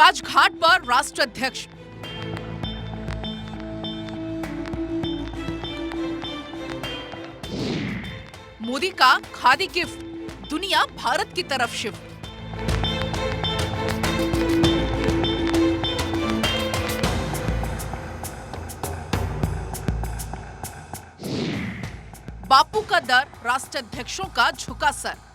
राजघाट पर राष्ट्राध्यक्ष। मोदी का खादी गिफ्ट, दुनिया भारत की तरफ शिफ्ट। बापू का दर, राष्ट्राध्यक्षों का झुका सर।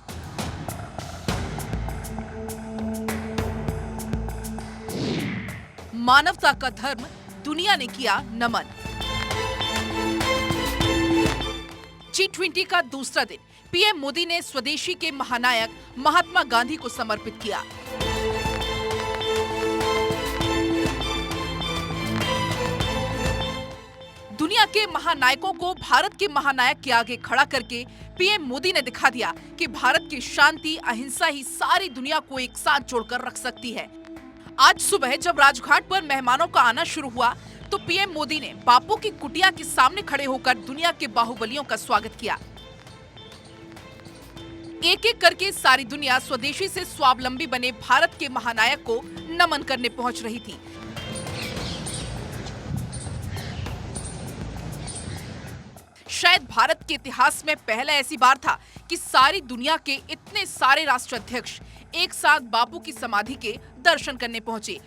मानवता का धर्म, दुनिया ने किया नमन। G20 का दूसरा दिन, पीएम मोदी ने स्वदेशी के महानायक महात्मा गांधी को समर्पित किया। दुनिया के महानायकों को भारत के महानायक के आगे खड़ा करके पीएम मोदी ने दिखा दिया कि भारत की शांति, अहिंसा ही सारी दुनिया को एक साथ जोड़कर रख सकती है। आज सुबह जब राजघाट पर मेहमानों का आना शुरू हुआ तो पीएम मोदी ने बापू की कुटिया के सामने खड़े होकर दुनिया के बाहुबलियों का स्वागत किया। एक एक करके सारी दुनिया स्वदेशी से स्वावलंबी बने भारत के महानायक को नमन करने पहुंच रही थी। शायद भारत के इतिहास में पहला ऐसी बार था कि सारी दुनिया के इतने सारे राष्ट्राध्यक्ष एक साथ बापू की समाधि के दर्शन करने पहुंचे।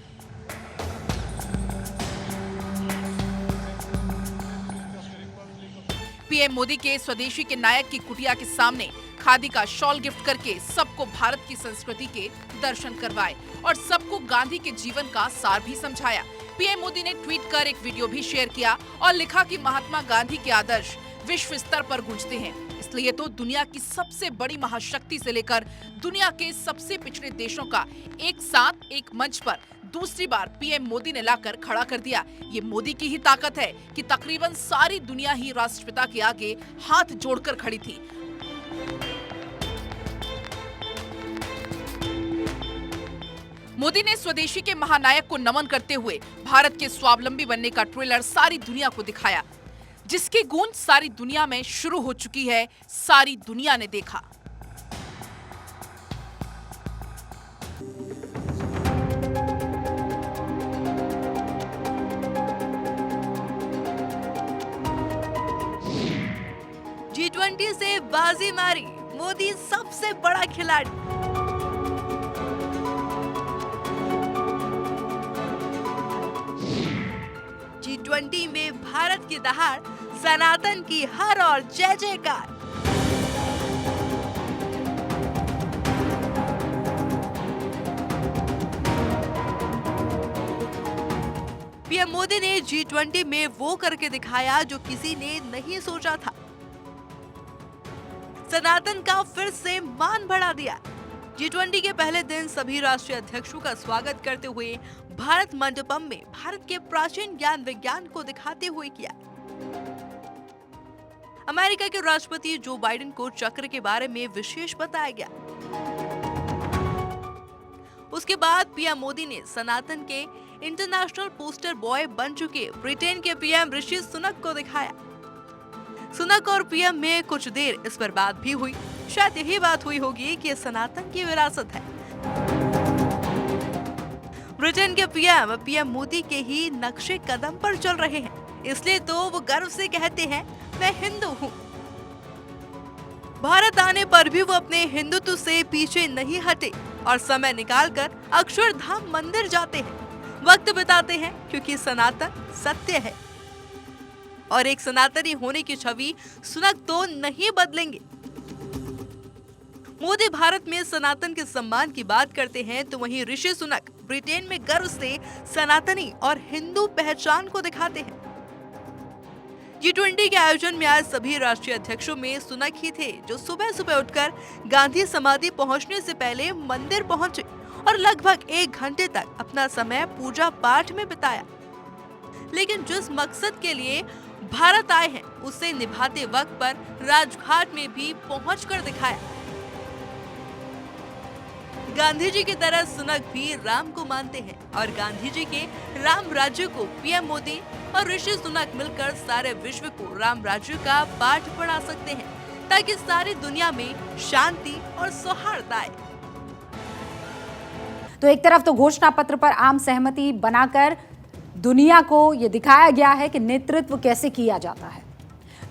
पीएम मोदी के स्वदेशी के नायक की कुटिया के सामने खादी का शॉल गिफ्ट करके सबको भारत की संस्कृति के दर्शन करवाए और सबको गांधी के जीवन का सार भी समझाया। पीएम मोदी ने ट्वीट कर एक वीडियो भी शेयर किया और लिखा कि महात्मा गांधी के आदर्श विश्व स्तर पर गूंजते हैं, इसलिए तो दुनिया की सबसे बड़ी महाशक्ति से लेकर दुनिया के सबसे पिछड़े देशों का एक साथ एक मंच पर दूसरी बार पीएम मोदी ने लाकर खड़ा कर दिया। ये मोदी की ही ताकत है कि तकरीबन सारी दुनिया ही राष्ट्रपिता के आगे हाथ जोड़कर खड़ी थी। मोदी ने स्वदेशी के महानायक को नमन करते हुए भारत के स्वावलंबी बनने का ट्रेलर सारी दुनिया को दिखाया, जिसकी गूंज सारी दुनिया में शुरू हो चुकी है। सारी दुनिया ने देखा। G20 से बाजी मारी, मोदी सबसे बड़ा खिलाड़ी। G20 में भारत की दहाड़, सनातन की हर और जय जयकार। पीएम मोदी ने G20 में वो करके दिखाया जो किसी ने नहीं सोचा था। सनातन का फिर से मान बढ़ा दिया। G20 के पहले दिन सभी राष्ट्रीय अध्यक्षों का स्वागत करते हुए भारत मंडपम में भारत के प्राचीन ज्ञान विज्ञान को दिखाते हुए किया। अमेरिका के राष्ट्रपति जो बाइडेन को चक्र के बारे में विशेष बताया गया। उसके बाद पीएम मोदी ने सनातन के इंटरनेशनल पोस्टर बॉय बन चुके ब्रिटेन के पीएम ऋषि सुनक को दिखाया। सुनक और पीएम में कुछ देर इस पर बात भी हुई। शायद यही बात हुई होगी कि सनातन की विरासत है। ब्रिटेन के पीएम मोदी के ही नक्शे कदम पर चल रहे हैं, इसलिए तो वो गर्व से कहते हैं मैं हिंदू हूँ। भारत आने पर भी वो अपने हिंदुत्व से पीछे नहीं हटे और समय निकालकर अक्षरधाम मंदिर जाते हैं, वक्त बिताते हैं, क्योंकि सनातन सत्य है और एक सनातनी होने की छवि सुनक तो नहीं बदलेंगे। मोदी भारत में सनातन के सम्मान की बात करते हैं तो वहीं ऋषि सुनक ब्रिटेन में गर्व से सनातनी और हिंदू पहचान को दिखाते हैं। G20 के आयोजन में आज सभी राष्ट्रीय अध्यक्षों में सुनक ही थे जो सुबह सुबह उठकर गांधी समाधि पहुंचने से पहले मंदिर पहुंचे और लगभग 1 घंटे तक अपना समय पूजा पाठ में बिताया। लेकिन जिस मकसद के लिए भारत आए हैं उसे निभाते वक्त पर राजघाट में भी पहुंचकर दिखाया। गांधी जी की तरह सुनक भी राम को मानते हैं और गांधी जी के राम राज्य को पीएम मोदी और ऋषि सुनक मिलकर सारे विश्व को राम राज्य का पाठ पढ़ा सकते हैं ताकि सारी दुनिया में शांति और सौहार्द आए। तो एक तरफ तो घोषणा पत्र पर आम सहमति बनाकर दुनिया को यह दिखाया गया है कि नेतृत्व कैसे किया जाता है,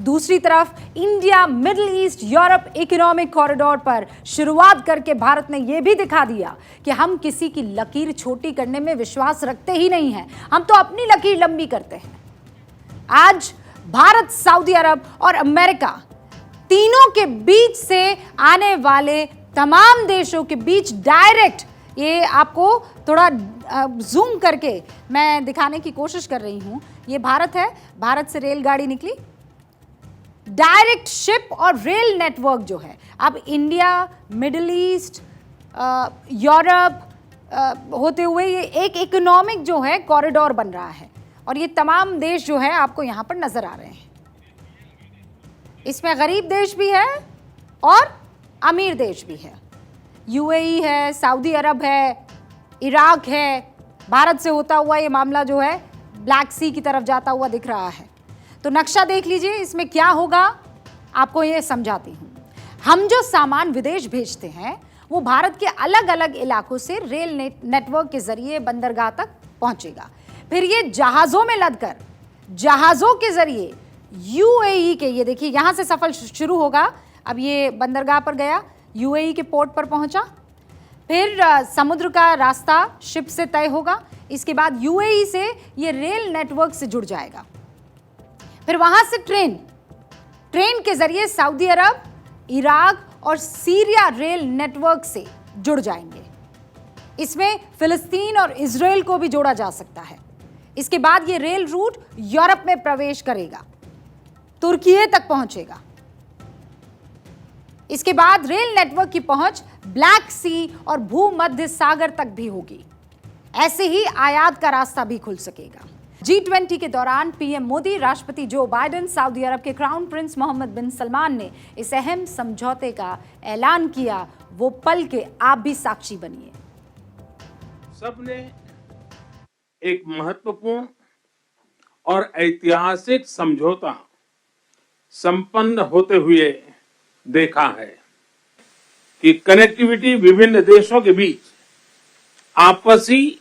दूसरी तरफ India middle east Europe economic corridor पर शुरुआत करके भारत ने यह भी दिखा दिया कि हम किसी की लकीर छोटी करने में विश्वास रखते ही नहीं हैं, हम तो अपनी लकीर लंबी करते हैं। आज भारत, सऊदी अरब और अमेरिका तीनों के बीच से आने वाले तमाम देशों के बीच डायरेक्ट, ये आपको थोड़ा जूम करके मैं दिखाने की कोशिश कर रही हूं, ये भारत है, भारत से रेलगाड़ी निकली, डायरेक्ट शिप और रेल नेटवर्क जो है अब इंडिया मिडिल ईस्ट यूरोप होते हुए ये एक इकोनॉमिक जो है कॉरिडोर बन रहा है और ये तमाम देश जो है आपको यहां पर नजर आ रहे हैं। इसमें गरीब देश भी है और अमीर देश भी है, यूएई है, सऊदी अरब है, इराक है, भारत से होता हुआ ये मामला जो है ब्लैक सी की तरफ जाता हुआ दिख रहा है। तो नक्शा देख लीजिए, इसमें क्या होगा आपको ये समझाती हूं। हम जो सामान विदेश भेजते हैं वो भारत के अलग अलग इलाकों से रेल नेटवर्क के जरिए बंदरगाह तक पहुंचेगा, फिर ये जहाजों में लदकर जहाजों के जरिए यूएई के, ये देखिए यहां से सफर शुरू होगा, अब ये बंदरगाह पर गया, यूएई के पोर्ट पर पहुंचा, फिर समुद्र का रास्ता शिप से तय होगा, इसके बाद यूएई से ये रेल नेटवर्क से जुड़ जाएगा, फिर वहां से ट्रेन के जरिए सऊदी अरब, इराक और सीरिया रेल नेटवर्क से जुड़ जाएंगे। इसमें फिलिस्तीन और इजराइल को भी जोड़ा जा सकता है। इसके बाद ये रेल रूट यूरोप में प्रवेश करेगा, तुर्की तक पहुंचेगा। इसके बाद रेल नेटवर्क की पहुंच ब्लैक सी और भूमध्य सागर तक भी होगी। ऐसे ही आयात का रास्ता भी खुल सकेगा। G20 के दौरान पीएम मोदी, राष्ट्रपति जो बाइडेन, सऊदी अरब के क्राउन प्रिंस मोहम्मद बिन सलमान ने इस अहम समझौते का ऐलान किया, वो पल के आप भी साक्षी बनिए। सबने एक महत्वपूर्ण और ऐतिहासिक समझौता संपन्न होते हुए देखा है कि कनेक्टिविटी विभिन्न देशों के बीच आपसी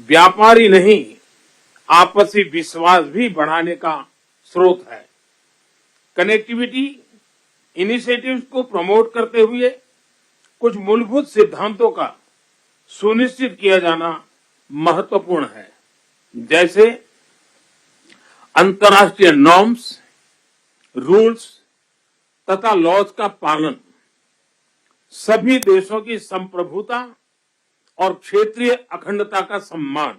व्यापार ही नहीं, आपसी विश्वास भी बढ़ाने का स्रोत है। कनेक्टिविटी इनिशिएटिव्स को प्रमोट करते हुए कुछ मूलभूत सिद्धांतों का सुनिश्चित किया जाना महत्वपूर्ण है, जैसे अंतर्राष्ट्रीय नॉर्म्स, रूल्स तथा लॉज का पालन, सभी देशों की संप्रभुता और क्षेत्रीय अखंडता का सम्मान,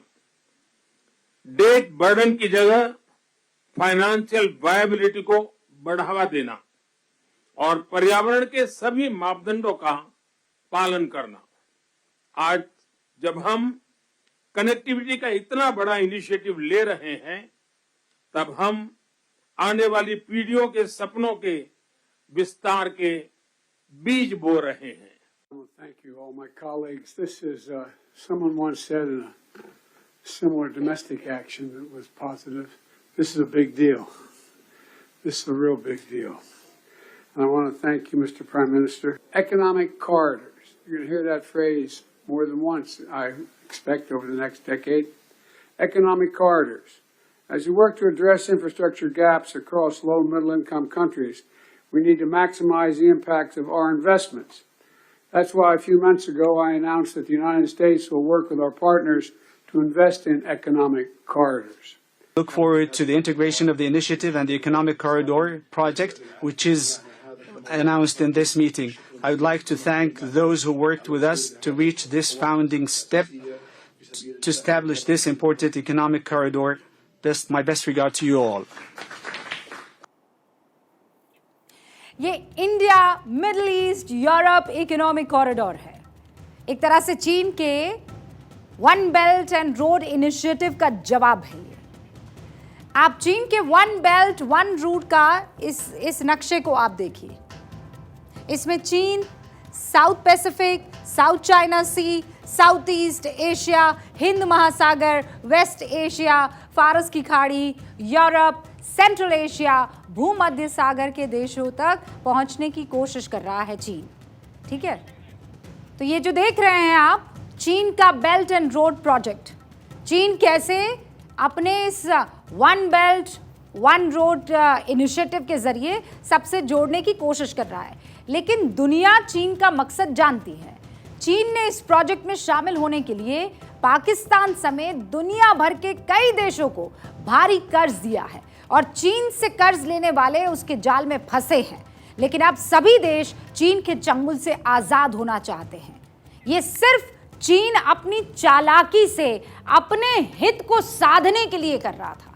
डेट बर्डन की जगह फाइनेंशियल वायबिलिटी को बढ़ावा देना और पर्यावरण के सभी मापदंडों का पालन करना। आज जब हम कनेक्टिविटी का इतना बड़ा इनिशिएटिव ले रहे हैं, तब हम आने वाली पीढ़ियों के सपनों के विस्तार के बीज बो रहे हैं। Thank you, all my colleagues. This is, someone once said in a similar domestic action that was positive, this is a big deal. This is a real big deal. And I want to thank you, Mr. Prime Minister. Economic corridors. You're going to hear that phrase more than once, I expect, over the next decade. Economic corridors. As we work to address infrastructure gaps across low and middle-income countries, we need to maximize the impacts of our investments. That's why a few months ago I announced that the United States will work with our partners to invest in economic corridors. Look forward to the integration of the initiative and the Economic Corridor project, which is announced in this meeting. I would like to thank those who worked with us to reach this founding step to establish this important economic corridor. My best regard to you all. ये India middle east Europe economic corridor है, एक तरह से चीन के one belt and road initiative का जवाब है। ये आप चीन के वन बेल्ट वन रूट का इस नक्शे को आप देखिए। इसमें चीन साउथ पैसिफिक, साउथ चाइना सी, साउथ ईस्ट एशिया, हिंद महासागर, वेस्ट एशिया, फारस की खाड़ी, यूरोप, सेंट्रल एशिया, भूमध्य सागर के देशों तक पहुंचने की कोशिश कर रहा है चीन। ठीक है, तो ये जो देख रहे हैं आप, चीन का बेल्ट एंड रोड प्रोजेक्ट। चीन कैसे अपने इस one belt one road initiative के जरिए सबसे जोड़ने की कोशिश कर रहा है, लेकिन दुनिया चीन का मकसद जानती है। चीन ने इस प्रोजेक्ट में शामिल होने के लिए पाकिस्तान समेत दुनिया भर के कई देशों को भारी कर्ज दिया है और चीन से कर्ज लेने वाले उसके जाल में फंसे हैं। लेकिन अब सभी देश चीन के चंगुल से आजाद होना चाहते हैं। ये सिर्फ चीन अपनी चालाकी से अपने हित को साधने के लिए कर रहा था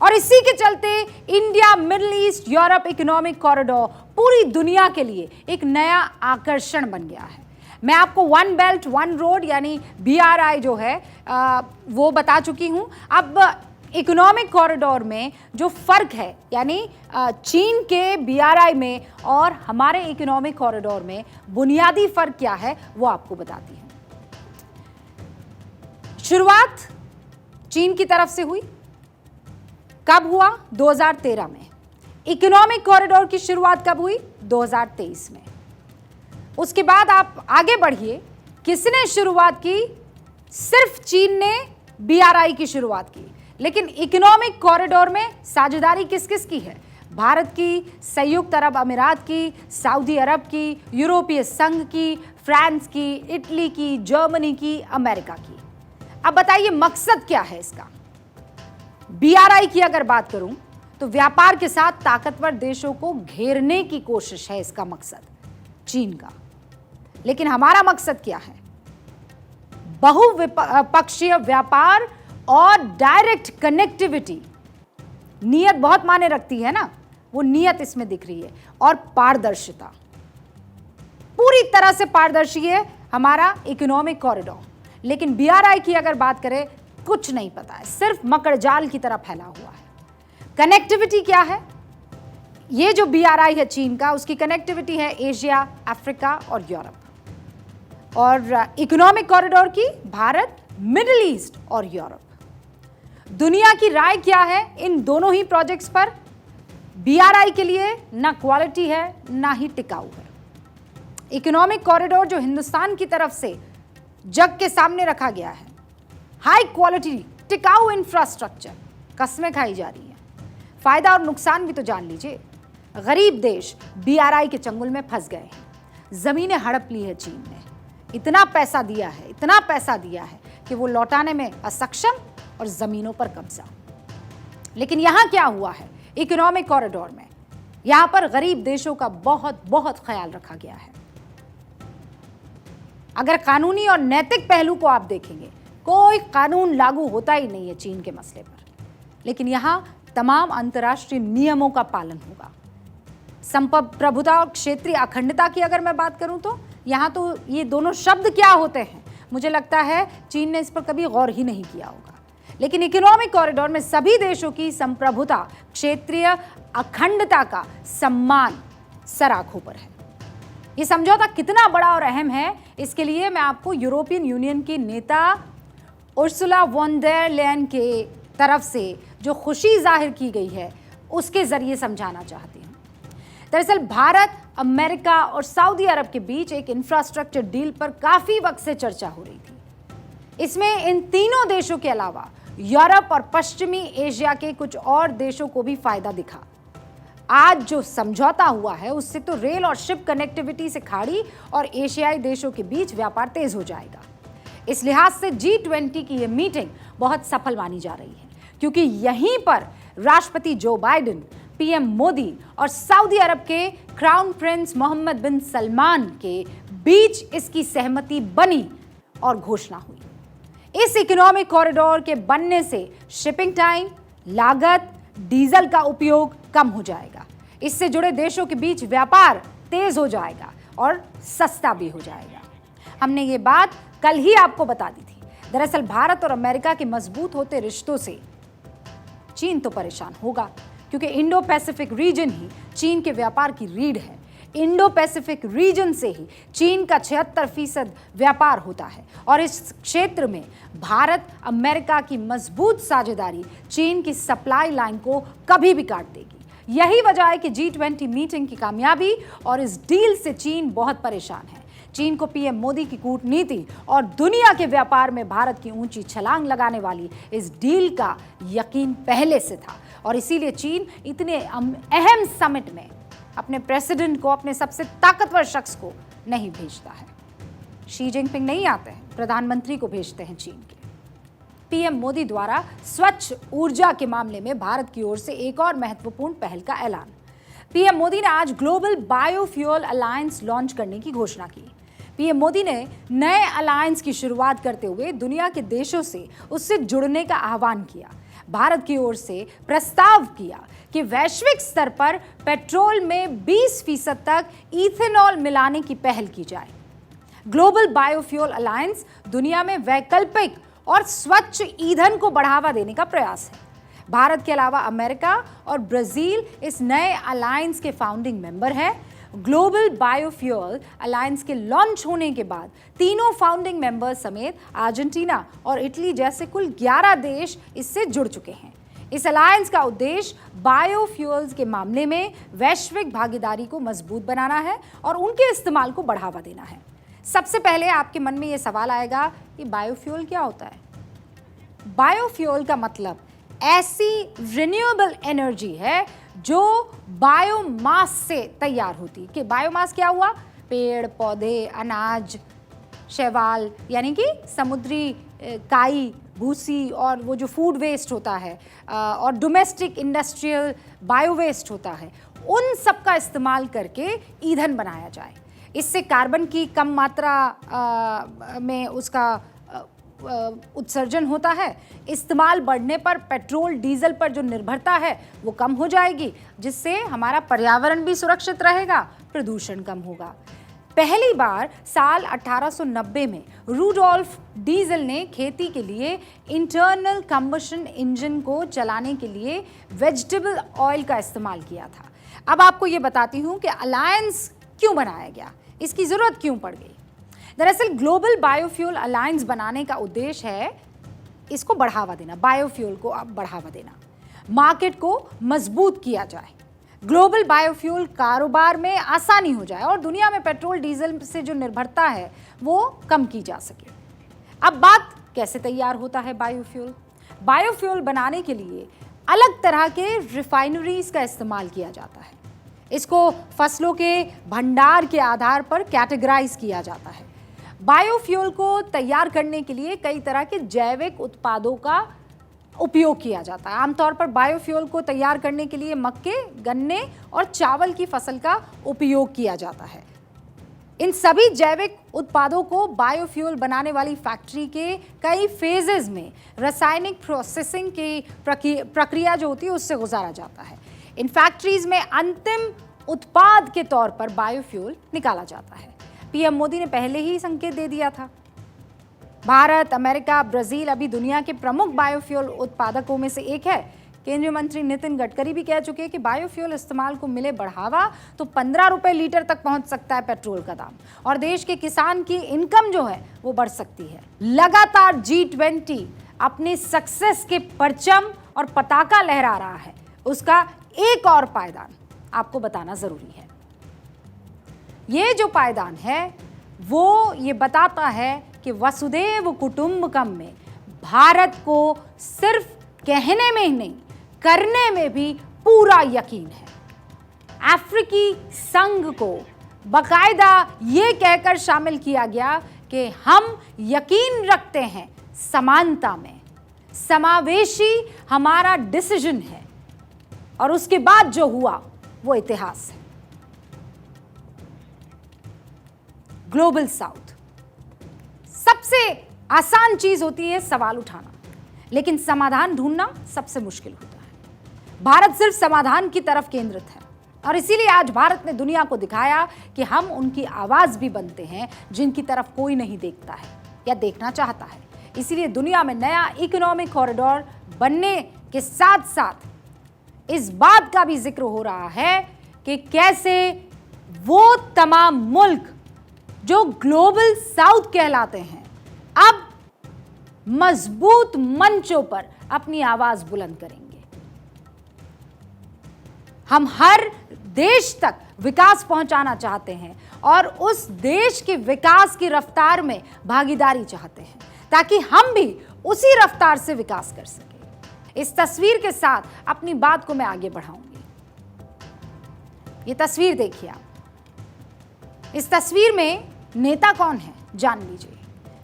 और इसी के चलते India middle east Europe economic corridor पूरी दुनिया के लिए एक नया आकर्षण बन गया है। मैं आपको वन बेल्ट वन रोड यानी BRI जो है वो बता चुकी हूं। अब इकोनॉमिक कॉरिडोर में जो फर्क है, यानी चीन के BRI में और हमारे इकोनॉमिक कॉरिडोर में बुनियादी फर्क क्या है, वो आपको बताती हूं। शुरुआत चीन की तरफ से हुई। कब हुआ? 2013 में। इकोनॉमिक कॉरिडोर की शुरुआत कब हुई? 2023 में। उसके बाद आप आगे बढ़िए, किसने शुरुआत की? सिर्फ चीन ने BRI की शुरुआत की, लेकिन इकोनॉमिक कॉरिडोर में साझेदारी किस किस की है? भारत की, संयुक्त अरब अमीरात की, सऊदी अरब की, यूरोपीय संघ की, फ्रांस की, इटली की, जर्मनी की, अमेरिका की। अब बताइए मकसद क्या है इसका? BRI की अगर बात करूं तो व्यापार के साथ ताकतवर देशों को घेरने की कोशिश है इसका मकसद चीन का। लेकिन हमारा मकसद क्या है? बहुपक्षीय व्यापार और डायरेक्ट कनेक्टिविटी। नीयत बहुत मायने रखती है ना, वो नीयत इसमें दिख रही है। और पारदर्शिता, पूरी तरह से पारदर्शी है हमारा इकोनॉमिक कॉरिडोर। लेकिन BRI की अगर बात करें, कुछ नहीं पता है, सिर्फ मकड़जाल की तरह फैला हुआ है। कनेक्टिविटी क्या है? ये जो BRI है चीन का, उसकी कनेक्टिविटी है एशिया, अफ्रीका और यूरोप। और इकोनॉमिक कॉरिडोर की भारत, मिडिल ईस्ट और यूरोप। दुनिया की राय क्या है इन दोनों ही प्रोजेक्ट्स पर? BRI के लिए ना क्वालिटी है ना ही टिकाऊ है। इकोनॉमिक कॉरिडोर जो हिंदुस्तान की तरफ से जग के सामने रखा गया है, हाई क्वालिटी टिकाऊ इंफ्रास्ट्रक्चर, कस्में खाई जा रही हैं। फायदा और नुकसान भी तो जान लीजिए। गरीब देश BRI के चंगुल में फंस गए हैं। जमीनें हड़प ली है चीन ने, इतना पैसा दिया है, इतना पैसा दिया है कि वो लौटाने में असक्षम, और जमीनों पर कब्जा। लेकिन यहां क्या हुआ है इकोनॉमिक कॉरिडोर में? यहां पर गरीब देशों का बहुत बहुत ख्याल रखा गया है। अगर कानूनी और नैतिक पहलू को आप देखेंगे, कोई कानून लागू होता ही नहीं है चीन के मसले पर, लेकिन यहां तमाम अंतर्राष्ट्रीय नियमों का पालन होगा। संप्रभुता और क्षेत्रीय अखंडता की अगर मैं बात करूं तो यहां तो ये दोनों शब्द क्या होते हैं, मुझे लगता है चीन ने इस पर कभी गौर ही नहीं किया होगा। लेकिन इकोनॉमिक कॉरिडोर में सभी देशों की संप्रभुता, क्षेत्रीय अखंडता का सम्मान सर आंखों पर है। ये समझौता कितना बड़ा और अहम है, इसके लिए मैं आपको यूरोपियन यूनियन की नेता उर्सुला वॉन डेर लेयन के तरफ से जो खुशी जाहिर की गई है उसके जरिए समझाना चाहती हूँ। दरअसल भारत, अमेरिका और सऊदी अरब के बीच एक इंफ्रास्ट्रक्चर डील पर काफी वक्त से चर्चा हो रही थी। इसमें इन तीनों देशों के अलावा यूरोप और पश्चिमी एशिया के कुछ और देशों को भी फायदा दिखा। आज जो समझौता हुआ है उससे तो रेल और शिप कनेक्टिविटी से खाड़ी और एशियाई देशों के बीच व्यापार तेज हो जाएगा। इस लिहाज से G20 की यह मीटिंग बहुत सफल मानी जा रही है, क्योंकि यहीं पर राष्ट्रपति जो बाइडेन, PM मोदी और सऊदी अरब के क्राउन प्रिंस मोहम्मद बिन सलमान के बीच इसकी सहमति बनी और घोषणा हुई। इस इकोनॉमिक कॉरिडोर के बनने से शिपिंग टाइम, लागत, डीजल का उपयोग कम हो जाएगा। इससे जुड़े देशों के बीच व्यापार तेज हो जाएगा और सस्ता भी हो जाएगा। हमने ये बात कल ही आपको बता दी थी। दरअसल भारत और अमेरिका के मजबूत होते रिश्तों से चीन तो परेशान होगा, क्योंकि इंडो पैसिफिक रीजन ही चीन के व्यापार की रीढ़ है। इंडो पैसिफिक रीजन से ही चीन का 76% व्यापार होता है और इस क्षेत्र में भारत अमेरिका की मजबूत साझेदारी चीन की सप्लाई लाइन को कभी भी काट देगी। यही वजह है कि G20 मीटिंग की कामयाबी और इस डील से चीन बहुत परेशान है। चीन को पीएम मोदी की कूटनीति और दुनिया के व्यापार में भारत की ऊंची छलांग लगाने वाली इस डील का यकीन पहले से था और इसीलिए चीन इतने अहम समिट में अपने प्रेसिडेंट को, अपने सबसे ताकतवर शख्स को नहीं भेजता है। शी जिनपिंग नहीं आते हैं, प्रधानमंत्री को भेजते हैं चीन के। पीएम मोदी द्वारा स्वच्छ ऊर्जा के मामले में भारत की ओर से एक और महत्वपूर्ण पहल का ऐलान। पीएम मोदी ने आज ग्लोबल बायोफ्यूल अलायंस लॉन्च करने की घोषणा की। पीएम मोदी ने नए अलायंस की शुरुआत करते हुए दुनिया के देशों से उससे जुड़ने का आह्वान किया। भारत की ओर से प्रस्ताव किया कि वैश्विक स्तर पर पेट्रोल में 20% तक इथेनॉल मिलाने की पहल की जाए। ग्लोबल बायोफ्यूल अलायंस दुनिया में वैकल्पिक और स्वच्छ ईंधन को बढ़ावा देने का प्रयास है। भारत के अलावा अमेरिका और ब्राजील इस नए अलायंस के फाउंडिंग मेंबर है। ग्लोबल बायोफ्यूल अलायंस के लॉन्च होने के बाद तीनों फाउंडिंग मेंबर्स समेत अर्जेंटीना और इटली जैसे कुल 11 देश इससे जुड़ चुके हैं। इस अलायंस का उद्देश्य बायोफ्यूल्स के मामले में वैश्विक भागीदारी को मजबूत बनाना है और उनके इस्तेमाल को बढ़ावा देना है। सबसे पहले आपके मन में यह सवाल आएगा कि बायोफ्यूल क्या होता है? बायोफ्यूल का मतलब ऐसी रिन्यूएबल एनर्जी है जो बायोमास से तैयार होती है। कि बायोमास क्या हुआ? पेड़ पौधे, अनाज, शैवाल यानी कि समुद्री काई, भूसी और वो जो फूड वेस्ट होता है और डोमेस्टिक इंडस्ट्रियल बायो वेस्ट होता है, उन सब का इस्तेमाल करके ईंधन बनाया जाए। इससे कार्बन की कम मात्रा में उसका उत्सर्जन होता है। इस्तेमाल बढ़ने पर पेट्रोल डीजल पर जो निर्भरता है वो कम हो जाएगी, जिससे हमारा पर्यावरण भी सुरक्षित रहेगा, प्रदूषण कम होगा। पहली बार साल 1890 में रूडोल्फ डीजल ने खेती के लिए इंटरनल कंबशन इंजन को चलाने के लिए वेजिटेबल ऑयल का इस्तेमाल किया था। अब आपको ये बताती हूँ कि अलायंस क्यों बनाया गया, इसकी ज़रूरत क्यों पड़ गई। दरअसल ग्लोबल बायोफ्यूल अलायंस बनाने का उद्देश्य है इसको बढ़ावा देना, बायोफ्यूल को अब बढ़ावा देना, मार्केट को मजबूत किया जाए, ग्लोबल बायोफ्यूल कारोबार में आसानी हो जाए और दुनिया में पेट्रोल डीजल से जो निर्भरता है वो कम की जा सके। अब बात कैसे तैयार होता है बायोफ्यूल? बायोफ्यूल बनाने के लिए अलग तरह के रिफाइनरीज का इस्तेमाल किया जाता है। इसको फसलों के भंडार के आधार पर कैटेगराइज किया जाता है। बायोफ्यूल को तैयार करने के लिए कई तरह के जैविक उत्पादों का उपयोग किया जाता है। आमतौर पर बायोफ्यूल को तैयार करने के लिए मक्के, गन्ने और चावल की फसल का उपयोग किया जाता है। इन सभी जैविक उत्पादों को बायोफ्यूल बनाने वाली फैक्ट्री के कई फेजेस में रासायनिक प्रोसेसिंग की प्रक्रिया जो होती है उससे गुजारा जाता है। इन फैक्ट्रीज में अंतिम उत्पाद के तौर पर बायोफ्यूल निकाला जाता है। पीएम मोदी ने पहले ही संकेत दे दिया था। भारत, अमेरिका, ब्राजील अभी दुनिया के प्रमुख बायोफ्यूल उत्पादकों में से एक है। केंद्रीय मंत्री नितिन गडकरी भी कह चुके हैं कि बायोफ्यूल इस्तेमाल को मिले बढ़ावा तो 15 रुपए लीटर तक पहुंच सकता है पेट्रोल का दाम और देश के किसान की इनकम जो है वो बढ़ सकती है। लगातार G20 अपनी सक्सेस के परचम और पताका लहरा रहा है, उसका एक और पायदान आपको बताना जरूरी है। ये जो पायदान है वो ये बताता है कि वसुधैव कुटुंबकम में भारत को सिर्फ कहने में ही नहीं, करने में भी पूरा यकीन है। अफ्रीकी संघ को बकायदा ये कहकर शामिल किया गया कि हम यकीन रखते हैं समानता में, समावेशी हमारा डिसीजन है और उसके बाद जो हुआ वो इतिहास है। ग्लोबल साउथ, सबसे आसान चीज होती है सवाल उठाना, लेकिन समाधान ढूंढना सबसे मुश्किल होता है। भारत सिर्फ समाधान की तरफ केंद्रित है और इसीलिए आज भारत ने दुनिया को दिखाया कि हम उनकी आवाज भी बनते हैं जिनकी तरफ कोई नहीं देखता है या देखना चाहता है। इसीलिए दुनिया में नया इकोनॉमिक कॉरिडोर बनने के साथ साथ इस बात का भी जिक्र हो रहा है कि कैसे वो तमाम मुल्क जो ग्लोबल साउथ कहलाते हैं अब मजबूत मंचों पर अपनी आवाज बुलंद करेंगे। हम हर देश तक विकास पहुंचाना चाहते हैं और उस देश के विकास की रफ्तार में भागीदारी चाहते हैं ताकि हम भी उसी रफ्तार से विकास कर सकें। इस तस्वीर के साथ अपनी बात को मैं आगे बढ़ाऊंगी। ये तस्वीर देखिए आप। इस तस्वीर में नेता कौन है जान लीजिए।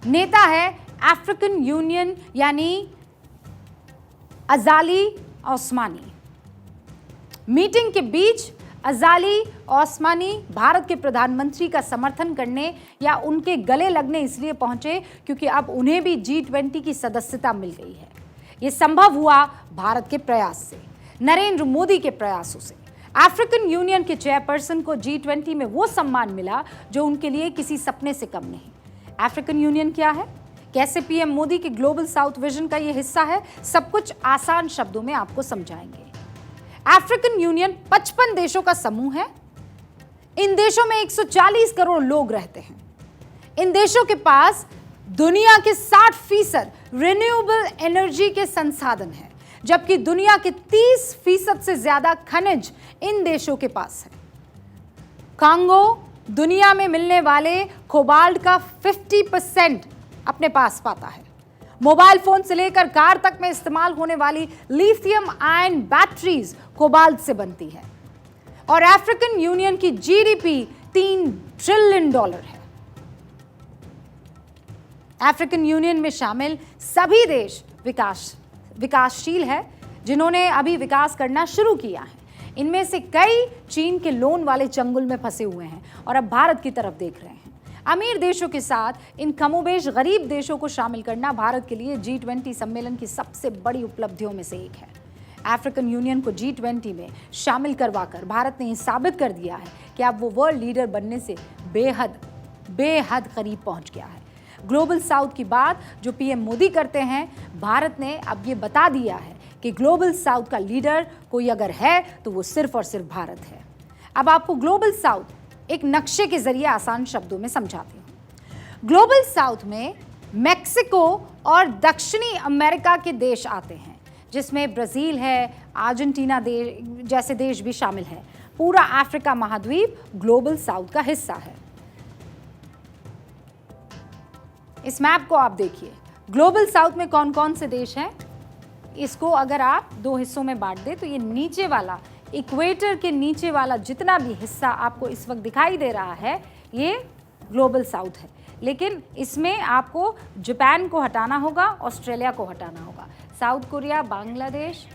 नेता है अफ्रीकन यूनियन यानी अजाली ओस्मानी। मीटिंग के बीच अजाली ओस्मानी भारत के प्रधानमंत्री का समर्थन करने या उनके गले लगने इसलिए पहुंचे क्योंकि अब उन्हें भी G20 की सदस्यता मिल गई है। यह संभव हुआ भारत के प्रयास से, नरेंद्र मोदी के प्रयासों से। अफ्रीकन यूनियन के चेयरपर्सन को G20 में वो सम्मान मिला जो उनके लिए किसी सपने से कम नहीं। अफ्रीकन यूनियन क्या है, कैसे पीएम मोदी के ग्लोबल साउथ विजन का यह हिस्सा है, सब कुछ आसान शब्दों में आपको समझाएंगे। अफ्रीकन यूनियन 55 देशों का समूह है। इन देशों में 140 करोड़ लोग रहते हैं। इन देशों के पास दुनिया के 60% रिन्यूएबल एनर्जी के संसाधन हैं, जबकि दुनिया के 30% से ज्यादा खनिज इन देशों के पास है। कांगो दुनिया में मिलने वाले कोबाल्ट का 50% अपने पास पाता है। मोबाइल फोन से लेकर कार तक में इस्तेमाल होने वाली लिथियम आयन बैटरीज कोबाल्ट से बनती है। और अफ्रीकन यूनियन की जीडीपी $3 ट्रिलियन है। अफ्रीकन यूनियन में शामिल सभी देश विकासशील है जिन्होंने अभी विकास करना शुरू किया है। इनमें से कई चीन के लोन वाले चंगुल में फंसे हुए हैं और अब भारत की तरफ देख रहे हैं। अमीर देशों के साथ इन कमोबेश गरीब देशों को शामिल करना भारत के लिए G20 सम्मेलन की सबसे बड़ी उपलब्धियों में से एक है। अफ्रीकन यूनियन को G20 में शामिल करवाकर भारत ने यह साबित कर दिया है कि अब वो वर्ल्ड लीडर बनने से बेहद करीब पहुंच गया है। ग्लोबल साउथ की बात जो पीएम मोदी करते हैं, भारत ने अब ये बता दिया है कि ग्लोबल साउथ का लीडर कोई अगर है तो वो सिर्फ और सिर्फ भारत है। अब आपको ग्लोबल साउथ एक नक्शे के जरिए आसान शब्दों में समझाती हूं। ग्लोबल साउथ में मेक्सिको और दक्षिणी अमेरिका के देश आते हैं, जिसमें ब्राजील है, अर्जेंटीना जैसे देश भी शामिल हैं। पूरा अफ्रीका महाद्वीप ग्लोबल साउथ का हिस्सा है। इस मैप को आप देखिए। ग्लोबल साउथ में कौन कौन से देश हैं, इसको अगर आप दो हिस्सों में बांट दें तो ये नीचे वाला, इक्वेटर के नीचे वाला जितना भी हिस्सा आपको इस वक्त दिखाई दे रहा है, ये ग्लोबल साउथ है। लेकिन इसमें आपको जापान को हटाना होगा, ऑस्ट्रेलिया को हटाना होगा, साउथ कोरिया, बांग्लादेश।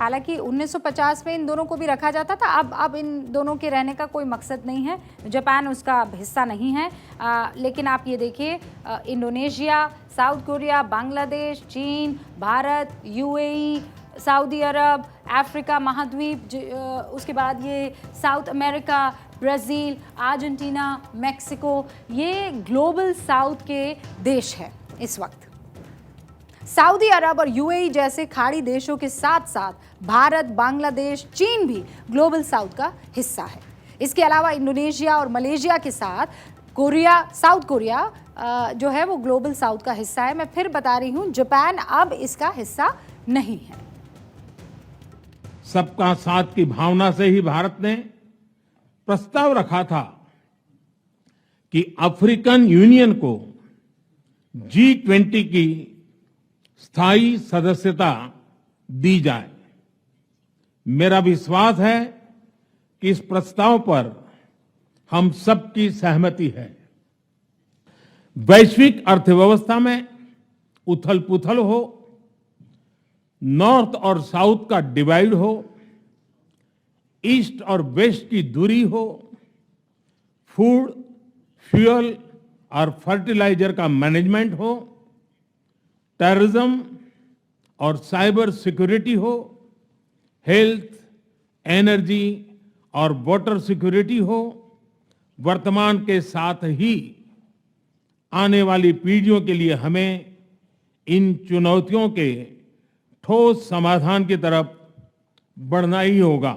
हालांकि 1950 में इन दोनों को भी रखा जाता था, अब इन दोनों के रहने का कोई मकसद नहीं है। जापान उसका हिस्सा नहीं है। लेकिन आप ये देखिए, इंडोनेशिया, साउथ कोरिया, बांग्लादेश, चीन, भारत, यूएई, सऊदी अरब, अफ्रीका महाद्वीप, उसके बाद ये south America, Brazil, Argentina, Mexico, ये ग्लोबल साउथ के देश हैं इस वक्त। सऊदी अरब और यूएई जैसे खाड़ी देशों के साथ साथ भारत, बांग्लादेश, चीन भी ग्लोबल साउथ का हिस्सा है। इसके अलावा इंडोनेशिया और मलेशिया के साथ साउथ कोरिया जो है वो ग्लोबल साउथ का हिस्सा है। मैं फिर बता रही हूँ, जापान अब इसका हिस्सा नहीं है। सबका साथ की भावना से ही भारत ने प्रस्ताव रखा था कि अफ्रीकन यूनियन को G20 की स्थायी सदस्यता दी जाए। मेरा विश्वास है कि इस प्रस्ताव पर हम सबकी सहमति है। वैश्विक अर्थव्यवस्था में उथल-पुथल हो, नॉर्थ और साउथ का डिवाइड हो, ईस्ट और वेस्ट की दूरी हो, फूड, फ्यूल और फर्टिलाइजर का मैनेजमेंट हो, टेररिज्म और साइबर सिक्योरिटी हो, हेल्थ, एनर्जी और वाटर सिक्योरिटी हो, वर्तमान के साथ ही आने वाली पीढ़ियों के लिए हमें इन चुनौतियों के ठोस समाधान की तरफ बढ़ना ही होगा।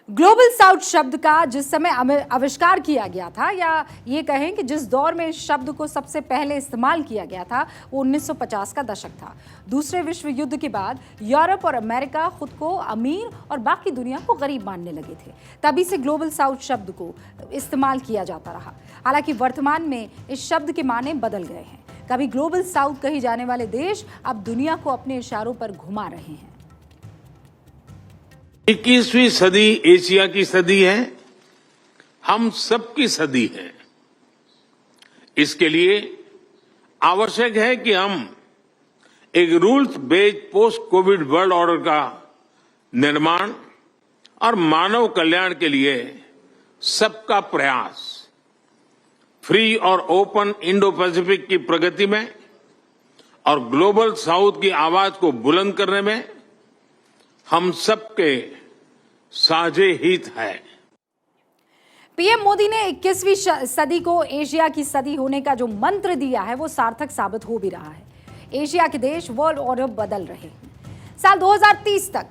ग्लोबल साउथ शब्द का जिस समय आविष्कार किया गया था, या ये कहें कि जिस दौर में इस शब्द को सबसे पहले इस्तेमाल किया गया था, वो 1950 का दशक था। दूसरे विश्व युद्ध के बाद यूरोप और अमेरिका खुद को अमीर और बाकी दुनिया को गरीब मानने लगे थे। तभी से ग्लोबल साउथ शब्द को इस्तेमाल किया जाता रहा। हालांकि वर्तमान में इस शब्द के माने बदल गए हैं। कभी ग्लोबल साउथ कही जाने वाले देश अब दुनिया को अपने इशारों पर घुमा रहे हैं। 21वीं सदी एशिया की सदी है, हम सबकी सदी है। इसके लिए आवश्यक है कि हम एक rules based post Covid world order का निर्माण और मानव कल्याण के लिए सबका प्रयास, फ्री और ओपन इंडो पैसिफिक की प्रगति में और ग्लोबल साउथ की आवाज को बुलंद करने में हम सबके साझे हित है। पीएम मोदी ने 21वीं सदी को एशिया की सदी होने का जो मंत्र दिया है, वो सार्थक साबित हो भी रहा है। एशिया के देश वर्ल्ड ऑर्डर बदल रहे हैं। साल 2030 तक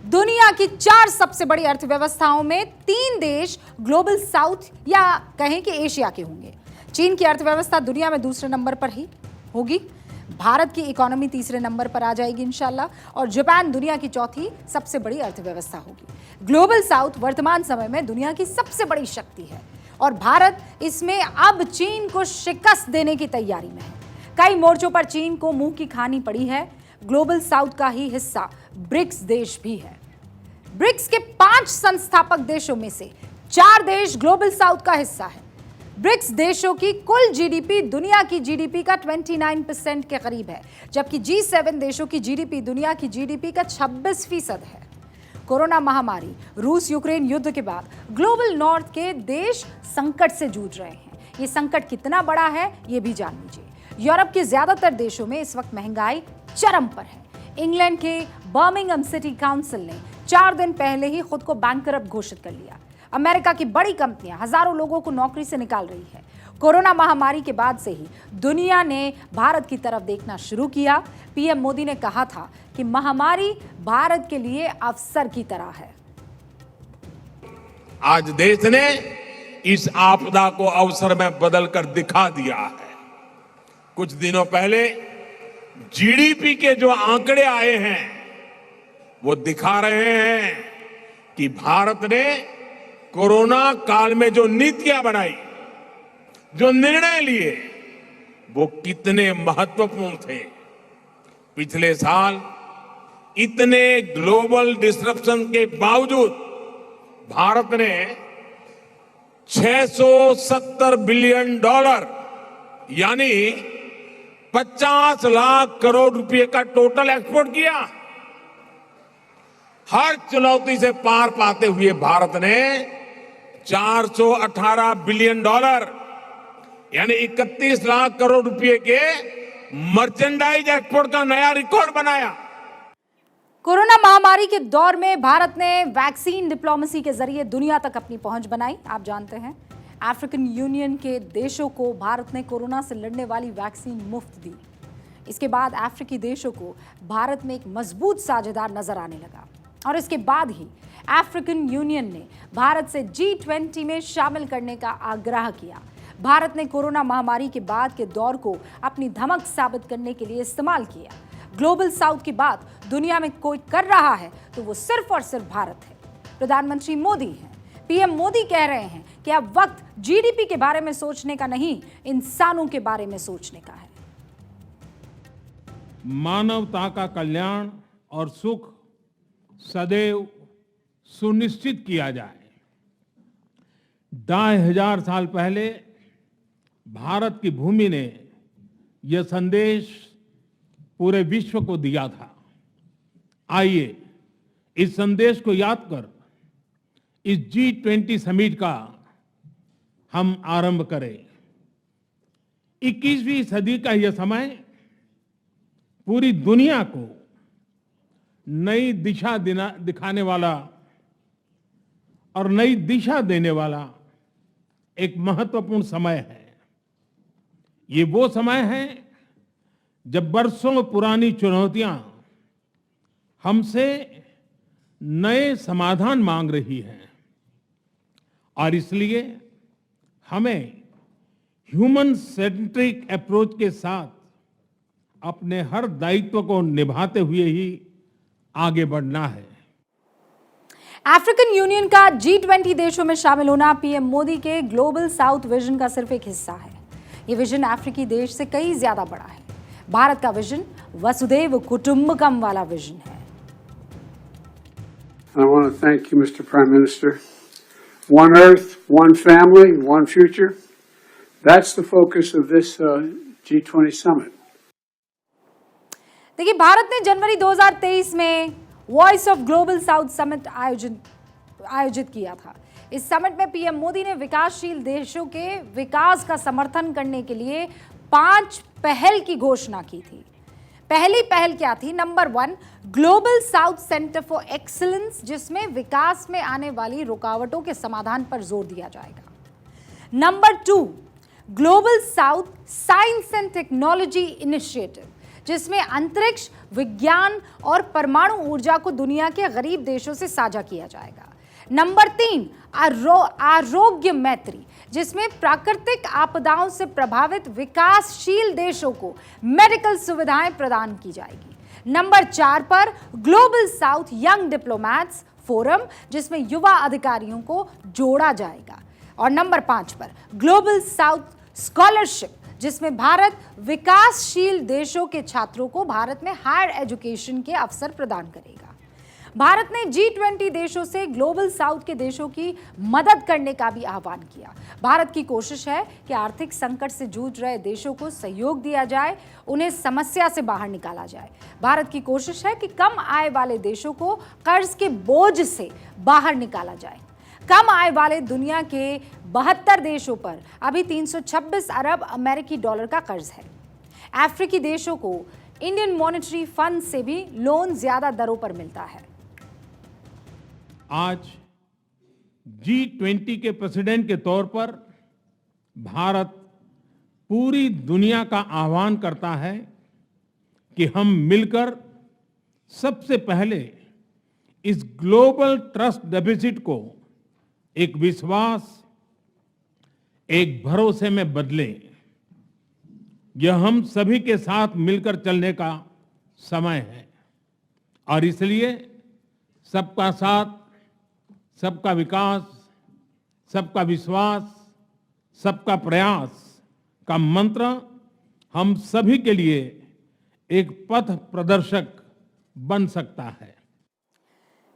दुनिया की 4 सबसे बड़ी अर्थव्यवस्थाओं में 3 देश ग्लोबल साउथ या कहें कि एशिया के होंगे। चीन की अर्थव्यवस्था दुनिया में दूसरे नंबर पर ही होगी। भारत की इकोनॉमी तीसरे नंबर पर आ जाएगी इंशाल्लाह, और जापान दुनिया की चौथी सबसे बड़ी अर्थव्यवस्था होगी। ग्लोबल साउथ वर्तमान समय में दुनिया की सबसे बड़ी शक्ति है और भारत इसमें अब चीन को शिकस्त देने की तैयारी में है। कई मोर्चों पर चीन को मुंह की खानी पड़ी है। ग्लोबल साउथ का ही हिस्सा ब्रिक्स देश भी है। ब्रिक्स के 5 संस्थापक देशों में से 4 देश ग्लोबल साउथ का हिस्सा है। ब्रिक्स देशों की कुल जीडीपी दुनिया की जीडीपी का 29% के करीब है, जबकि G7 देशों की जीडीपी दुनिया की जीडीपी का 26% है। कोरोना महामारी, रूस यूक्रेन युद्ध के बाद ग्लोबल नॉर्थ के देश संकट से जूझ रहे हैं। ये संकट कितना बड़ा है, ये भी जान लीजिए। यूरोप के ज्यादातर देशों में इस वक्त महंगाई चरम पर है। इंग्लैंड के बर्मिंघम सिटी काउंसिल ने 4 दिन पहले ही खुद को बैंकरप्ट घोषित कर लिया। अमेरिका की बड़ी कंपनियां हजारों लोगों को नौकरी से निकाल रही है। कोरोना महामारी के बाद से ही दुनिया ने भारत की तरफ देखना शुरू किया। पीएम मोदी ने कहा था कि महामारी भारत के लिए अवसर की तरह है। आज देश ने इस आपदा को अवसर में बदलकर दिखा दिया है। कुछ दिनों पहले जीडीपी के जो आंकड़े आए हैं, वो दिखा रहे हैं कि भारत ने कोरोना काल में जो नीतियां बनाई, जो निर्णय लिए, वो कितने महत्वपूर्ण थे। पिछले साल इतने ग्लोबल डिसरप्शन के बावजूद भारत ने $670 बिलियन यानी 50 लाख करोड़ रुपए का टोटल एक्सपोर्ट किया। हर चुनौती से पार पाते हुए भारत ने $418 बिलियन यानी 31 लाख करोड़ रुपए के मर्चेंडाइज एक्सपोर्ट का नया रिकॉर्ड बनाया। कोरोना महामारी के दौर में भारत ने वैक्सीन डिप्लोमेसी के जरिए दुनिया तक अपनी पहुंच बनाई। आप जानते हैं, अफ्रीकन यूनियन के देशों को भारत ने कोरोना से लड़ने वाली वैक्सीन मुफ्त दी। इसके बाद अफ्रीकी देशों को भारत में एक मजबूत साझेदार नजर आने लगा और इसके बाद ही अफ्रीकन यूनियन ने भारत से G20 में शामिल करने का आग्रह किया। भारत ने कोरोना महामारी के बाद के दौर को अपनी धमक साबित करने के लिए इस्तेमाल किया। ग्लोबल साउथ की बात दुनिया में कोई कर रहा है तो वो सिर्फ और सिर्फ भारत है। प्रधानमंत्री मोदी हैं। पीएम मोदी कह रहे हैं कि अब वक्त जीडीपी के बारे में सोचने का नहीं, इंसानों के बारे में सोचने का है। मानवता का कल्याण और सुख सदैव सुनिश्चित किया जाए। 2500 साल पहले भारत की भूमि ने यह संदेश पूरे विश्व को दिया था। आइए इस संदेश को याद कर इस G20 समिट का हम आरंभ करें। 21वीं सदी का यह समय पूरी दुनिया को नई दिशा दिखाने वाला और नई दिशा देने वाला एक महत्वपूर्ण समय है। ये वो समय है जब बरसों पुरानी चुनौतियां हमसे नए समाधान मांग रही हैं। और इसलिए हमें ह्यूमन सेंट्रिक अप्रोच के साथ अपने हर दायित्व को निभाते हुए ही आगे बढ़ना है। अफ्रीकन यूनियन का G20 देशों में शामिल होना पीएम मोदी के ग्लोबल साउथ विजन का सिर्फ एक हिस्सा है। ये विजन अफ्रीकी देश से कई ज्यादा बड़ा है। भारत का विजन वसुधैव कुटुंबकम वाला विजन है। I want to thank you, Mr. Prime Minister. One Earth, one family, one future. That's the focus of this G20 summit. देखिए, भारत ने जनवरी 2023 में voice of global south summit आयोजित किया था। इस समिट में पीएम मोदी ने विकासशील देशों के विकास का समर्थन करने के लिए 5 पहल की घोषणा की थी। पहली पहल क्या थी? Number 1, global south centre for excellence, जिसमें विकास में आने वाली रुकावटों के समाधान पर जोर दिया जाएगा। Number 2, global south science and technology initiative, जिसमें अंतरिक्ष, विज्ञान और परमाणु ऊर्जा को दुनिया के गरीब देशों से साझा किया जाएगा। नंबर 3, आरोग्य मैत्री, जिसमें प्राकृतिक आपदाओं से प्रभावित विकासशील देशों को मेडिकल सुविधाएं प्रदान की जाएगी। नंबर 4 पर global south young diplomats forum, जिसमें युवा अधिकारियों को जोड़ा जाएगा। और नंबर 5 पर ग्लोबल साउथ स्कॉलरशिप, जिसमें भारत विकासशील देशों के छात्रों को भारत में हायर एजुकेशन के अवसर प्रदान करेगा। भारत ने G20 देशों से ग्लोबल साउथ के देशों की मदद करने का भी आह्वान किया। भारत की कोशिश है कि आर्थिक संकट से जूझ रहे देशों को सहयोग दिया जाए, उन्हें समस्या से बाहर निकाला जाए। भारत की कोशिश है कि कम आय वाले देशों को कर्ज के बोझ से बाहर निकाला जाए। कम आय वाले दुनिया के 72 देशों पर अभी 326 अरब अमेरिकी डॉलर का कर्ज है। अफ्रीकी देशों को इंडियन मॉनेटरी फंड से भी लोन ज्यादा दरों पर मिलता है। आज G20 के प्रेसिडेंट के तौर पर भारत पूरी दुनिया का आह्वान करता है कि हम मिलकर सबसे पहले इस ग्लोबल ट्रस्ट डेफिसिट को एक विश्वास, एक भरोसे में बदलें। यह हम सभी के साथ मिलकर चलने का समय है और इसलिए सबका साथ, सबका विकास, सबका विश्वास, सबका प्रयास का मंत्र हम सभी के लिए एक पथ प्रदर्शक बन सकता है।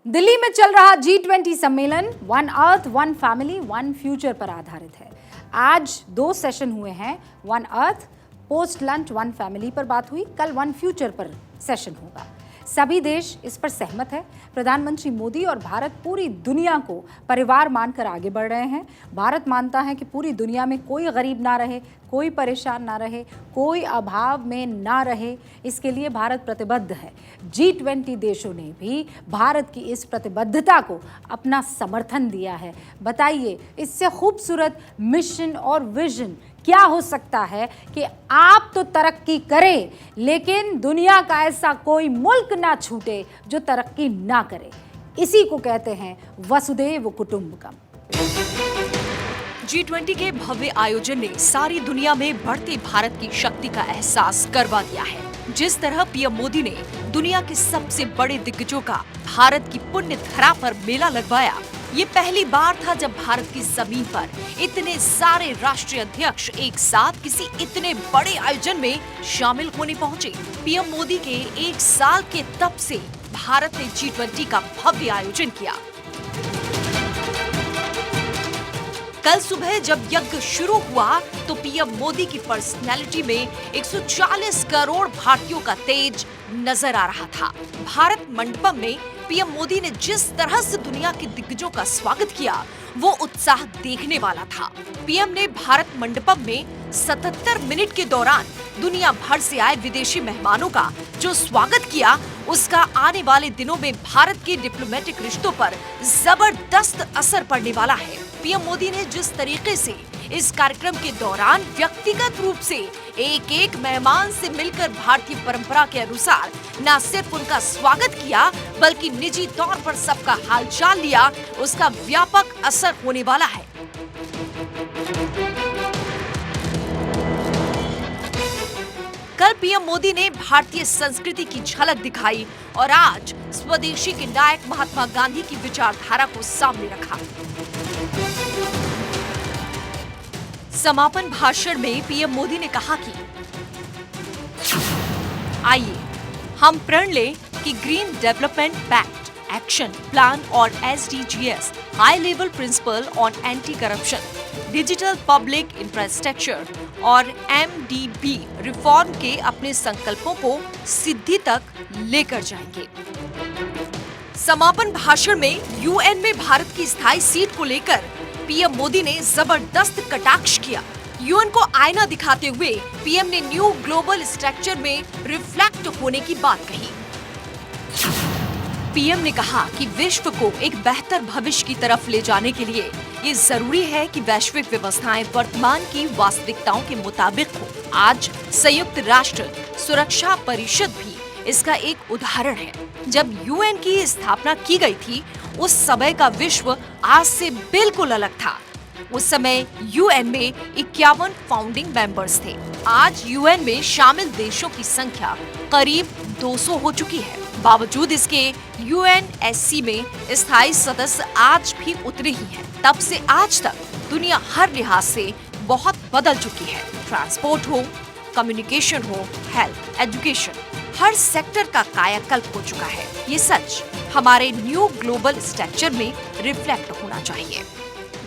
दिल्ली में चल रहा G20 सम्मेलन one earth, one family, one future पर आधारित है। आज 2 सेशन हुए हैं। One earth, post lunch one family पर बात हुई। कल वन फ्यूचर पर सेशन होगा। सभी देश इस पर सहमत है। प्रधानमंत्री मोदी और भारत पूरी दुनिया को परिवार मानकर आगे बढ़ रहे हैं। भारत मानता है कि पूरी दुनिया में कोई गरीब ना रहे, कोई परेशान ना रहे, कोई अभाव में ना रहे। इसके लिए भारत प्रतिबद्ध है। G20 देशों ने भी भारत की इस प्रतिबद्धता को अपना समर्थन दिया है। बताइए, इससे खूबसूरत मिशन और विजन क्या हो सकता है कि आप तो तरक्की करें, लेकिन दुनिया का ऐसा कोई मुल्क ना छूटे जो तरक्की ना करे। इसी को कहते हैं वसुधैव कुटुंबकम। G20 के भव्य आयोजन ने सारी दुनिया में बढ़ते भारत की शक्ति का एहसास करवा दिया है। जिस तरह पीएम मोदी ने दुनिया के सबसे बड़े दिग्गजों का भारत की पुण्य धरा पर मेला लगवाया, ये पहली बार था जब भारत की जमीन पर इतने सारे राष्ट्रीय अध्यक्ष एक साथ किसी इतने बड़े आयोजन में शामिल होने पहुंचे। पीएम मोदी के 1 साल के तब से भारत ने G20 का भव्य आयोजन किया। कल सुबह जब यज्ञ शुरू हुआ तो पीएम मोदी की पर्सनैलिटी में 140 करोड़ भारतीयों का तेज नजर आ रहा था। भारत मंडपम में पीएम मोदी ने जिस तरह से दुनिया के दिग्गजों का स्वागत किया, वो उत्साह देखने वाला था। पीएम ने भारत मंडपम में 77 मिनट के दौरान दुनिया भर से आए विदेशी मेहमानों का जो स्वागत किया, उसका आने वाले दिनों में भारत के डिप्लोमेटिक रिश्तों पर जबरदस्त असर पड़ने वाला है। पीएम मोदी ने जिस तरीके से इस कार्यक्रम के दौरान व्यक्तिगत रूप से एक एक मेहमान से मिलकर भारतीय परंपरा के अनुसार न सिर्फ उनका स्वागत किया, बल्कि निजी तौर पर सबका हालचाल लिया, उसका व्यापक असर होने वाला है। कल पीएम मोदी ने भारतीय संस्कृति की झलक दिखाई और आज स्वदेशी के नायक महात्मा गांधी की विचारधारा को सामने रखा। समापन भाषण में पीएम मोदी ने कहा कि आइए हम प्रण लें कि green development pact, action plan और SDGs, high level principle on anti corruption, digital public infrastructure और MDB रिफॉर्म के अपने संकल्पों को सिद्धि तक लेकर जाएंगे। समापन भाषण में UN में भारत की स्थायी सीट को लेकर पीएम मोदी ने जबरदस्त कटाक्ष किया। UN को आईना दिखाते हुए पीएम ने न्यू ग्लोबल स्ट्रक्चर में रिफ्लेक्ट होने की बात कही। पीएम ने कहा कि विश्व को एक बेहतर भविष्य की तरफ ले जाने के लिए ये जरूरी है कि वैश्विक व्यवस्थाएं वर्तमान की वास्तविकताओं के मुताबिक हो। आज संयुक्त राष्ट्र सुरक्षा परिषद भी इसका एक उदाहरण है। जब UN की स्थापना की गई थी, उस समय का विश्व आज से बिल्कुल अलग था। उस समय UN में 51 फाउंडिंग मेंबर्स थे। आज UN में शामिल देशों की संख्या करीब 200 हो चुकी है। बावजूद इसके UNSC में स्थायी सदस्य आज भी उतरे ही हैं। तब से आज तक दुनिया हर लिहाज से बहुत बदल चुकी है। ट्रांसपोर्ट हो, कम्युनिकेशन हो, हेल्थ, एजुकेशन, हर सेक्टर का कायाकल्प हो चुका है। ये सच हमारे न्यू ग्लोबल स्ट्रक्चर में रिफ्लेक्ट होना चाहिए।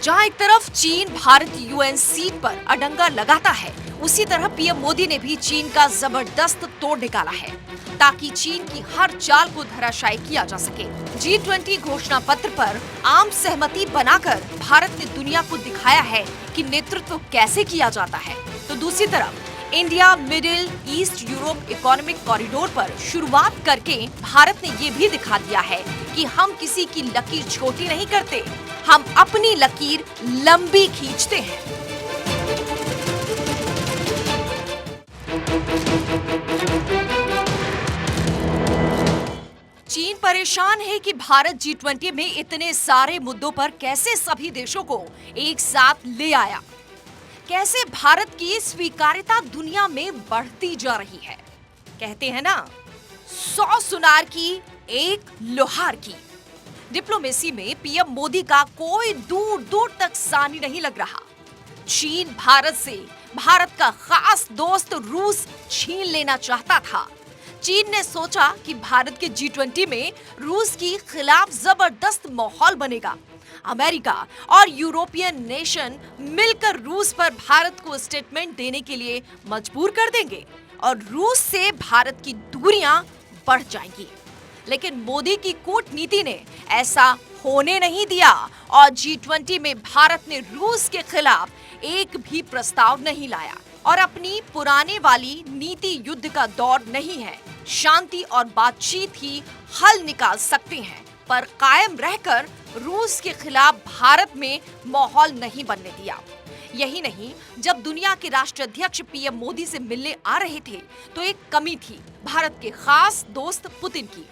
जहां एक तरफ चीन भारत UN सीट पर अडंगा लगाता है, उसी तरह पीएम मोदी ने भी चीन का जबरदस्त तोड़ निकाला है ताकि चीन की हर चाल को धराशायी किया जा सके। G20 घोषणा पत्र पर आम सहमति बनाकर भारत ने दुनिया को दिखाया है कि नेतृत्व कैसे किया जाता है। तो दूसरी तरफ India middle east Europe economic corridor पर शुरुआत करके भारत ने ये भी दिखा दिया है कि हम किसी की लकीर छोटी नहीं करते, हम अपनी लकीर लंबी खींचते हैं। चीन परेशान है कि भारत G20 में इतने सारे मुद्दों पर कैसे सभी देशों को एक साथ ले आया, कैसे भारत की स्वीकार्यता दुनिया में बढ़ती जा रही है। कहते हैं ना, 100 सुनार की एक लोहार की। डिप्लोमेसी में पीएम मोदी का कोई दूर दूर तक सानी नहीं लग रहा। चीन भारत से भारत का खास दोस्त रूस छीन लेना चाहता था। चीन ने सोचा कि भारत के G20 में रूस की खिलाफ जबरदस्त माहौल बनेगा। अमेरिका और यूरोपियन नेशन मिलकर रूस पर भारत को स्टेटमेंट देने के लिए मजबूर कर देंगे और रूस से भारत की दूरियां बढ़ जाएंगी। लेकिन मोदी की कूटनीति ने ऐसा होने नहीं दिया और G20 में भारत ने रूस के खिलाफ एक भी प्रस्ताव नहीं लाया और अपनी पुराने वाली नीति युद्ध का दौर नहीं है। शांति और बातचीत ही हल निकाल सकते हैं, पर कायम रहकर रूस के खिलाफ भारत में माहौल नहीं बनने दिया। यही नहीं, जब दुनिया के राष्ट्राध्यक्ष पीएम मोदी से मिलने आ रहे थे तो एक कमी थी भारत के खास दोस्त पुतिन की।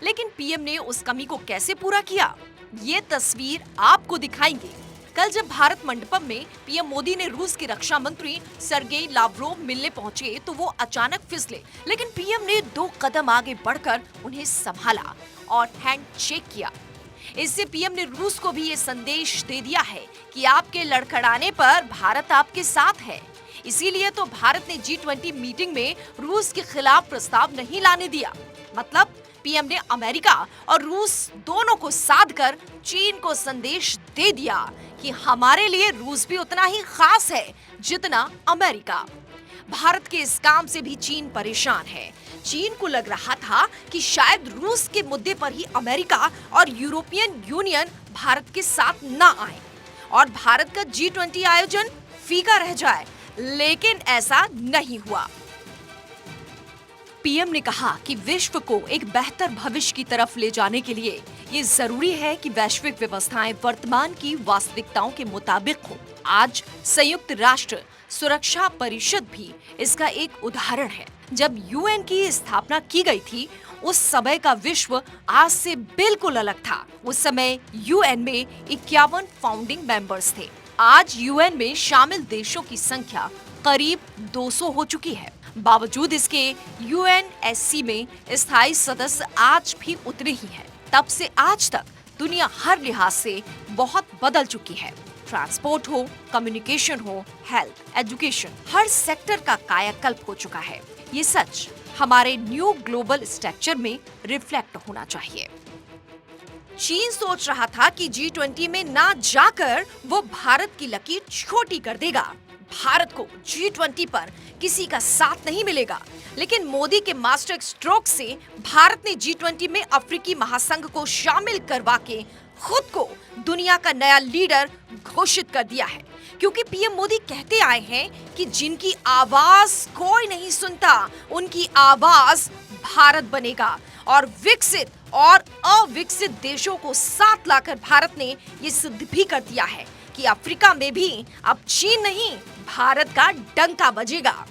लेकिन पीएम ने उस कमी को कैसे पूरा किया, ये तस्वीर आपको दिखाएंगे। कल जब भारत मंडपम में पीएम मोदी ने रूस के रक्षा मंत्री सर्गेई लावरोव मिलने पहुंचे तो वो अचानक फिसले, लेकिन पीएम ने 2 कदम आगे बढ़कर उन्हें संभाला और हैंड शेक किया। इससे पीएम ने रूस को भी ये संदेश दे दिया है कि आपके लड़खड़ाने पर भारत आपके साथ है। इसीलिए तो भारत ने G20 मीटिंग में रूस के खिलाफ प्रस्ताव नहीं लाने दिया। मतलब पीएम ने अमेरिका और रूस दोनों को साध कर चीन को संदेश दे दिया कि हमारे लिए रूस भी उतना ही खास है जितना अमेरिका। भारत के इस काम से भी चीन परेशान है। चीन को लग रहा था कि शायद रूस के मुद्दे पर ही अमेरिका और यूरोपियन यूनियन भारत के साथ न आए और भारत का G20 आयोजन फीका रह जाए, लेकिन ऐसा नहीं हुआ। पीएम ने कहा कि विश्व को एक बेहतर भविष्य की तरफ ले जाने के लिए ये जरूरी है कि वैश्विक व्यवस्थाएं वर्तमान की वास्तविकताओं के मुताबिक हो। आज संयुक्त राष्ट्र सुरक्षा परिषद भी इसका एक उदाहरण है। जब UN की स्थापना की गई थी, उस समय का विश्व आज से बिल्कुल अलग था। उस समय UN में 51 फाउंडिंग मेंबर्स थे। आज यूएन में शामिल देशों की संख्या करीब 200 हो चुकी है। बावजूद इसके यूएनएससी में स्थायी सदस्य आज भी उतने ही हैं। तब से आज तक दुनिया हर लिहाज से बहुत बदल चुकी है। ट्रांसपोर्ट हो, कम्युनिकेशन हो, हेल्थ, एजुकेशन, हर सेक्टर का कायाकल्प हो चुका है। ये सच हमारे न्यू ग्लोबल स्ट्रक्चर में रिफ्लेक्ट होना चाहिए। चीन सोच रहा था कि G20 में ना जाकर वो भारत की लकीर छोटी कर देगा। भारत को G20 पर किसी का साथ नहीं मिलेगा, लेकिन मोदी के मास्टर स्ट्रोक से भारत ने G20 में अफ्रीकी महासंघ को शामिल करवा के खुद को दुनिया का नया लीडर घोषित कर दिया है। क्योंकि पीएम मोदी कहते आए हैं कि जिनकी आवाज कोई नहीं सुनता, उनकी आवाज भारत बनेगा और विकसित और अविकसित देशों को साथ लाकर भारत ने ये सिद्ध भी कर दिया है कि अफ्रीका में भी अब चीन नहीं, भारत का डंका बजेगा।